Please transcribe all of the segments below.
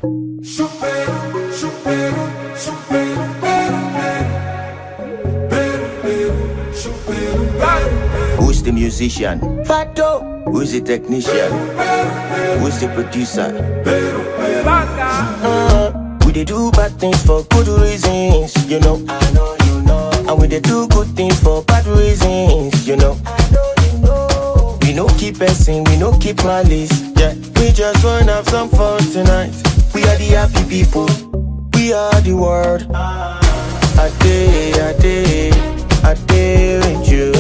Who's the musician? Fato. Who's the technician? Who's the producer? We dey do bad things for good reasons, you know. I know you know. And we dey do good things for bad reasons, you know. I know you know. We no keep passing, we no keep malice. Yeah, we just wanna have some fun tonight. We are the happy people. We are the world. I day with you.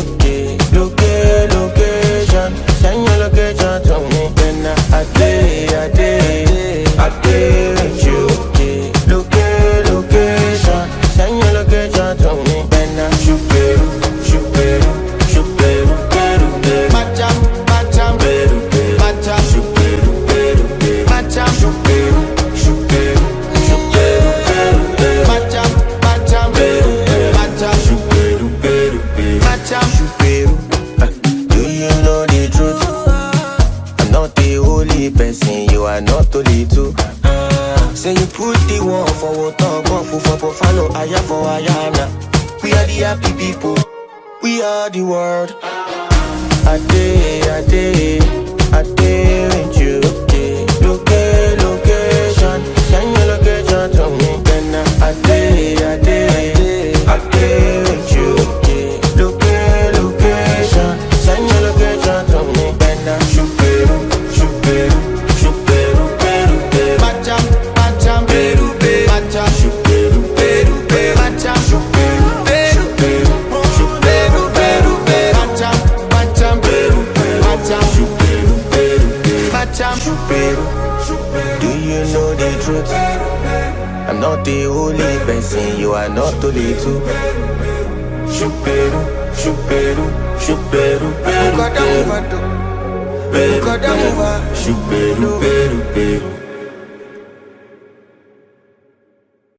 Location, send your location to me. Then I day with you. Location, send your location to me. Then I shoot beru, macham, beru, macham, shoot beru, macham, shoot beru, macham, beru, macham, shoot beru, macham, shoot beru. Do you know the truth? I'm not the only person, you are not only two. Say you put the one for water, one for follow, aya for ayana. We are the happy people, we are the world. I day with you. Location, send your location to me. Then I day with you. Location, send your location to me. Then I shoot beru, macham, beru, macham, shoot beru, macham, shoot beru, macham, beru, macham, shoot beru, macham, shoot beru. Do you know the truth? I'm not the only person, you are not only two. Shoot beru, shoot beru, shoot beru.